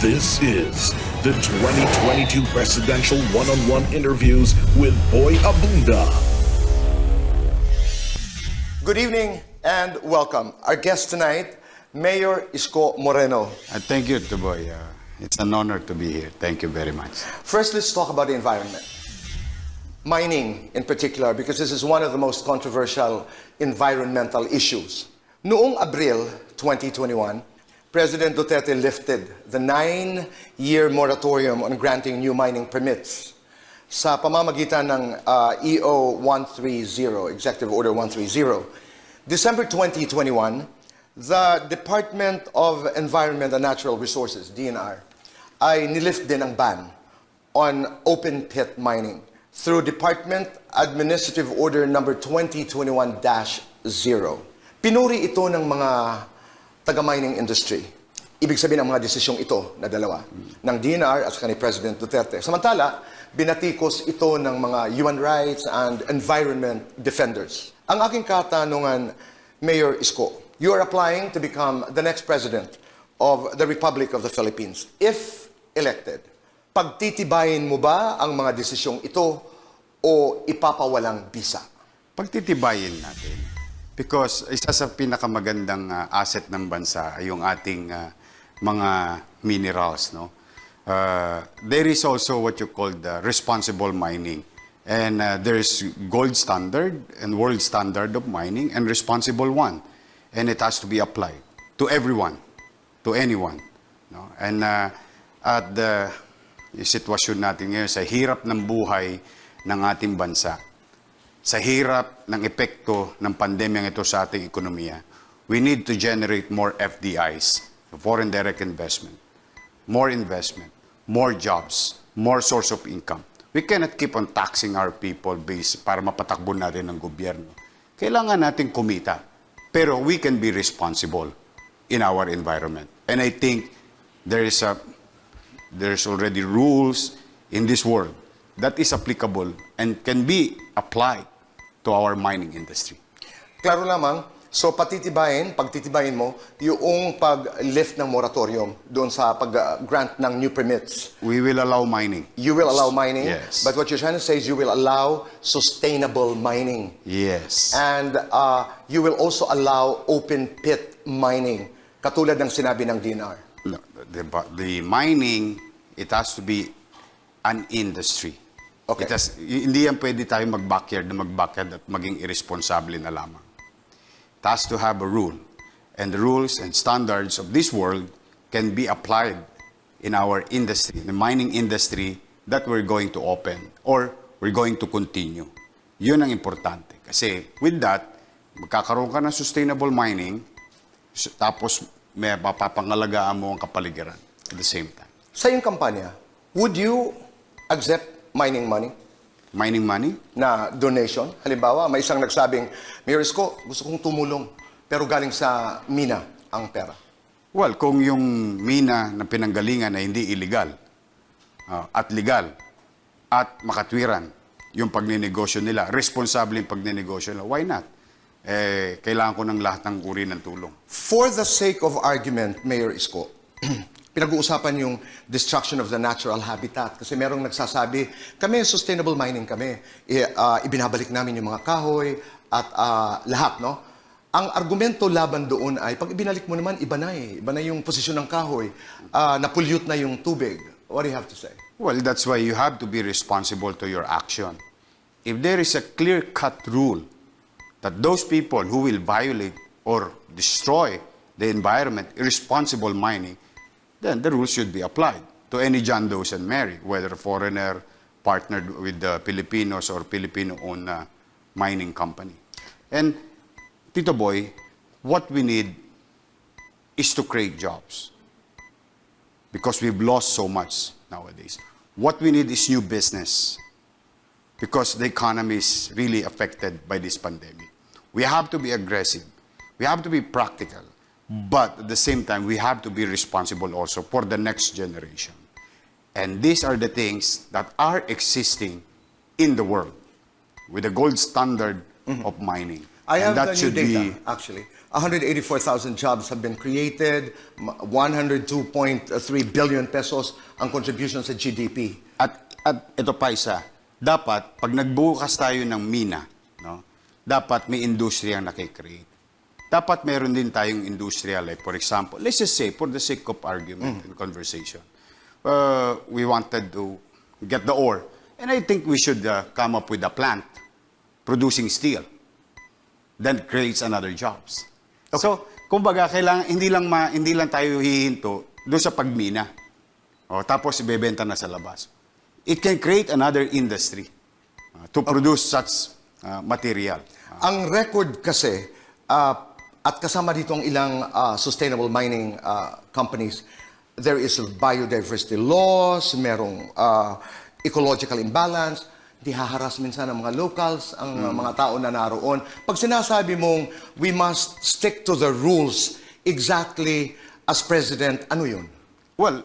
This is the 2022 Presidential One-on-One Interviews with Boy Abunda. Good evening and welcome. Our guest tonight, Mayor ISKO Moreno. Thank you, Tuboy. It's an honor to be here. Thank you very much. First, let's talk about the environment. Mining in particular, because this is one of the most controversial environmental issues. Noong Abril 2021, President Duterte lifted the 9-year moratorium on granting new mining permits sa pamamagitan ng EO 130, Executive Order 130. December 2021, the Department of Environment and Natural Resources, DNR, ay nilift din ang ban on open pit mining through Department Administrative Order number 2021-0. Pinuri ito ng mga taga-mining industry. Ibig sabihin ang mga desisyong ito na dalawa ng DNR at ni President Duterte. Samantala, binatikos ito ng mga human rights and environment defenders. Ang aking katanungan, Mayor ISKO, you are applying to become the next president of the Republic of the Philippines. If elected, pagtitibayin mo ba ang mga desisyong ito o ipapawalang bisa? Pagtitibayin natin. Because isa sa pinakamagandang asset ng bansa ay yung ating mga minerals. No? There is also what you call the responsible mining. And there's gold standard and world standard of mining and responsible one. And it has to be applied to everyone, to anyone. No? And at the sitwasyon natin ngayon, sa hirap ng buhay ng ating bansa, sa hirap ng epekto ng pandemyang ito sa ating ekonomiya, we need to generate more FDIs, foreign direct investment, more jobs, more source of income. We cannot keep on taxing our people base para mapatakbo natin ng gobyerno. Kailangan natin kumita, pero we can be responsible in our environment. And I think there's already rules in this world that is applicable and can be applied to our mining industry. Klaro lamang, so pagtitibayin mo yung pag-lift ng moratorium doon sa pag-grant ng new permits. We will allow mining. You will allow mining? Yes. But what you're trying to say is you will allow sustainable mining. Yes. And you will also allow open pit mining, katulad ng sinabi ng DNR. The mining, it has to be an industry. Okay. Hindi yan pwede tayo mag-backyard at maging irresponsible na lamang. It has to have a rule. And the rules and standards of this world can be applied in our industry, the mining industry that we're going to open or we're going to continue. Yun ang importante. Kasi with that, magkakaroon ka ng sustainable mining, tapos may mapapangalagaan mo ang kapaligiran at the same time. Sa iyong kampanya, would you accept mining money? Mining money? Na donation. Halimbawa, may isang nagsabing, Mayor ISKO, gusto kong tumulong, pero galing sa mina ang pera. Well, kung yung mina na pinanggalingan ay hindi illegal at legal at makatwiran yung pagninegosyo nila, responsable yung pagninegosyo nila, why not? Kailangan ko ng lahat ng uri ng tulong. For the sake of argument, Mayor ISKO, pinag-uusapan yung destruction of the natural habitat. Kasi merong nagsasabi, kami, sustainable mining kami. Ibinabalik namin yung mga kahoy at lahat, no? Ang argumento laban doon ay, pag ibinalik mo naman, iba na eh. Iba na yung posisyon ng kahoy. Na-pollute na yung tubig. What do you have to say? Well, that's why you have to be responsible to your action. If there is a clear-cut rule that those people who will violate or destroy the environment, irresponsible mining, then the rules should be applied to any John Does and Mary, whether a foreigner partnered with the Filipinos or Filipino-owned mining company. And, Tito Boy, what we need is to create jobs. Because we've lost so much nowadays. What we need is new business. Because the economy is really affected by this pandemic. We have to be aggressive. We have to be practical. But at the same time, we have to be responsible also for the next generation. And these are the things that are existing in the world with the gold standard of mining. I have that the new data, actually. 184,000 jobs have been created, 102.3 billion pesos ang contribution sa GDP. At ito pa isa, dapat pag nagbukas tayo ng mina, no, dapat may industriya ang nakikreate. Dapat meron din tayong industriya, like for example, let's just say, for the sake of argument and conversation, we wanted to get the ore. And I think we should come up with a plant producing steel. Then creates another jobs. Okay. So, kumbaga, kailangan, hindi lang tayo hihinto doon sa pagmina. O, tapos ibebenta na sa labas. It can create another industry to produce such material. Ang record kasi, at kasama dito ang ilang sustainable mining companies, there is biodiversity loss, merong ecological imbalance, di haharas minsan ng mga locals, ang mga tao na naroon. Pag sinasabi mong we must stick to the rules exactly as president, ano yun? Well,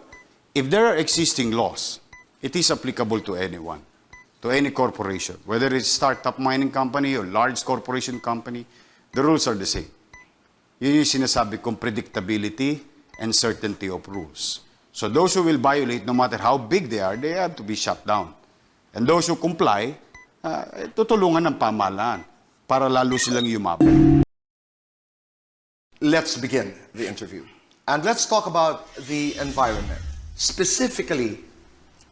if there are existing laws, it is applicable to anyone, to any corporation, whether it's startup mining company or large corporation company, the rules are the same. Yun yung sinasabi kong predictability and certainty of rules. So those who will violate, no matter how big they are, they have to be shut down. And those who comply, tutulungan ng pamahalaan para lalo silang yumabang. Let's begin the interview. And let's talk about the environment. Specifically,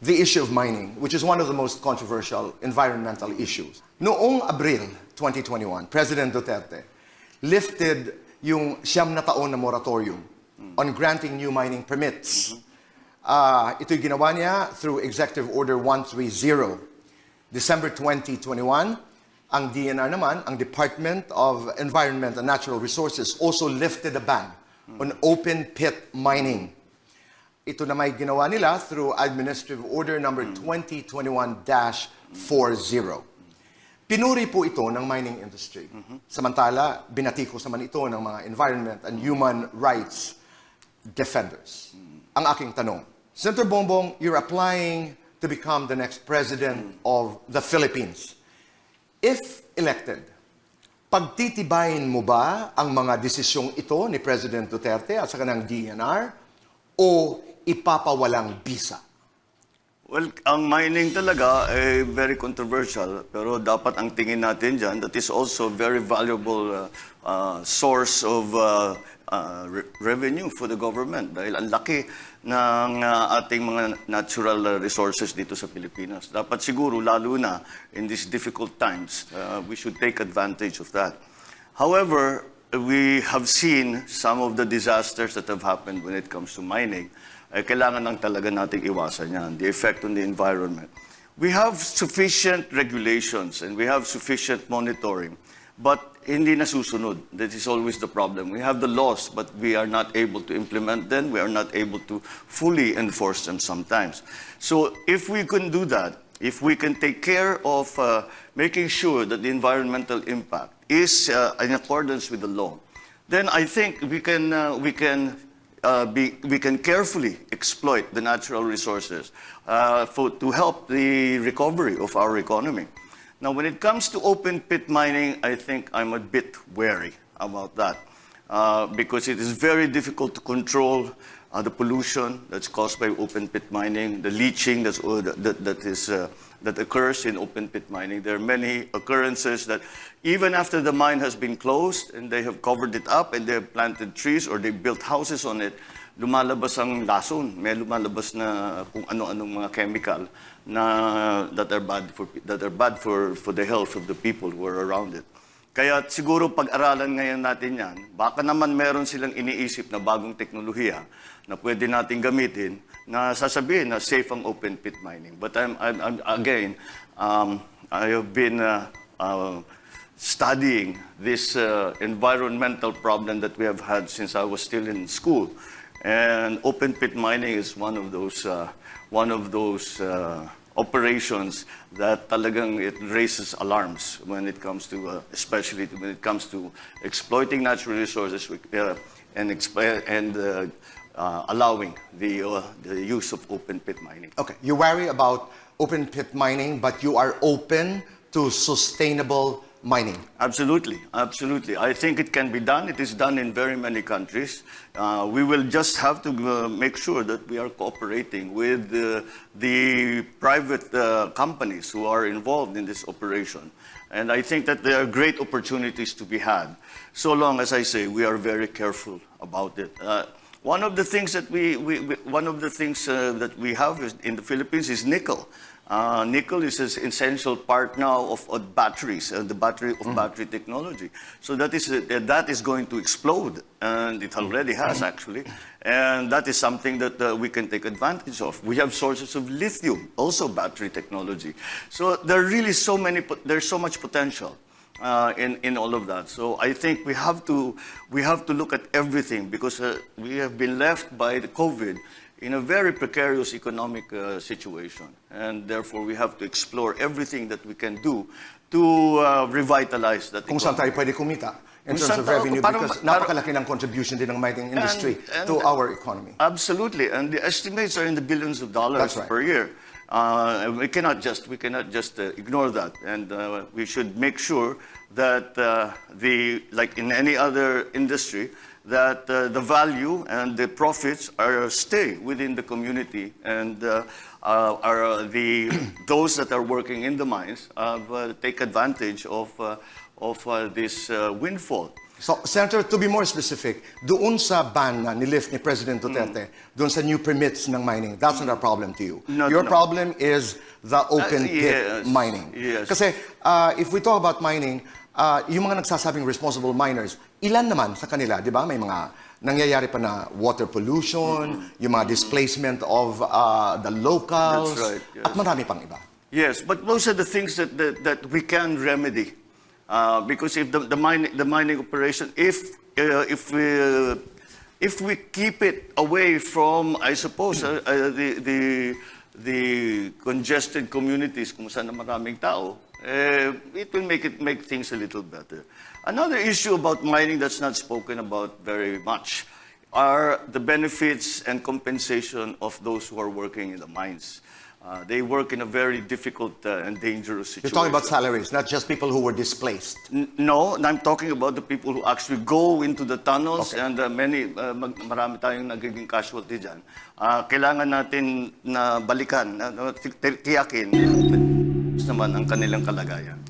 the issue of mining, which is one of the most controversial environmental issues. Noong Abril 2021, President Duterte lifted yung 9 na taon na moratorium on granting new mining permits. Ito'y ginawa niya through Executive Order 130. December 2021, ang DNR naman, ang Department of Environment and Natural Resources also lifted a ban on open pit mining. Ito na may ginawa nila through Administrative Order number 2021-40. Pinuri po ito ng mining industry. Samantala, binatikos naman ito ng mga environment and human rights defenders. Ang aking tanong, Senator Bongbong, you're applying to become the next president of the Philippines. If elected, pagtitibayin mo ba ang mga desisyong ito ni President Duterte at sa kanang DNR o ipapawalang bisa? Well, ang mining talaga ay very controversial, pero dapat ang tingin natin dyan, that is also very valuable source of revenue for the government dahil ang laki ng ating mga natural resources dito sa Pilipinas. Dapat siguro, lalo na in these difficult times, we should take advantage of that. However, we have seen some of the disasters that have happened when it comes to mining. Kailangan lang talaga nating iwasan yan, the effect on the environment. We have sufficient regulations and we have sufficient monitoring, but hindi nasusunod. That is always the problem. We have the laws, but we are not able to implement them. We are not able to fully enforce them sometimes. So if we can do that, if we can take care of making sure that the environmental impact is in accordance with the law, then I think we can carefully exploit the natural resources to help the recovery of our economy. Now, when it comes to open pit mining, I think I'm a bit wary about that because it is very difficult to control the pollution that's caused by open pit mining, the leaching that occurs in open pit mining. There are many occurrences that even after the mine has been closed and they have covered it up and they have planted trees or they built houses on it, lumalabas ang lason. May lumalabas na kung ano-anong mga chemical na that are bad for the health of the people who are around it. Kaya siguro pag-aralan ngayon natin yan, baka naman meron silang iniisip na bagong teknolohiya na pwede natin gamitin na sasabihin na safe ang open pit mining. But again, I have been studying this environmental problem that we have had since I was still in school. And open pit mining is one of those operations that talagang it raises alarms when it comes to, especially when it comes to exploiting natural resources and allowing the use of open pit mining. Okay, you worry about open pit mining, but you are open to sustainable mining? Absolutely, absolutely. I think it can be done. It is done in very many countries. We will just have to make sure that we are cooperating with the private companies who are involved in this operation. And I think that there are great opportunities to be had, so long as I say we are very careful about it. One of the things that that we have in the Philippines is nickel. Nickel is an essential part now of batteries and the battery technology. So that is going to explode, and it already has actually. And that is something that we can take advantage of. We have sources of lithium, also battery technology. So there are really there's so much potential in all of that. So I think we have to look at everything, because we have been left by the COVID in a very precarious economic situation, and therefore we have to explore everything that we can do to revitalize that Kung saan economy. tayo pwede kumita in Kung terms of saan tayo- revenue, para- because para- napakalaki ng contribution din ng mining industry And- to our economy. Absolutely, and the estimates are in the billions of dollars That's right. per year. We cannot just ignore that, and we should make sure that like in any other industry, that the value and the profits stay within the community, and those that are working in the mines take advantage of this windfall. So, Senator, to be more specific, doon sa ban na nilift ni President Duterte, doon sa new permits ng mining, that's not a problem to you. Your problem is the open pit yes, mining. yes. Kasi if we talk about mining, yung mga nagsasabing responsible miners, ilan naman sa kanila, di ba? May mga nangyayari pa na water pollution, yung mga displacement of the locals, That's right, yes. at marami pang iba. Yes, but those are the things that we can remedy, because if the mining operation, if we keep it away from, I suppose, the congested communities kung saan na maraming tao, it will make things a little better. Another issue about mining that's not spoken about very much are the benefits and compensation of those who are working in the mines. They work in a very difficult and dangerous You're situation. talking about salaries, not just people who were displaced. No, I'm talking about the people who actually go into the tunnels, Okay. and marami tayong nagiging casualty dyan. Kailangan natin na balikan, tiyakin naman ang kanilang kalagayan.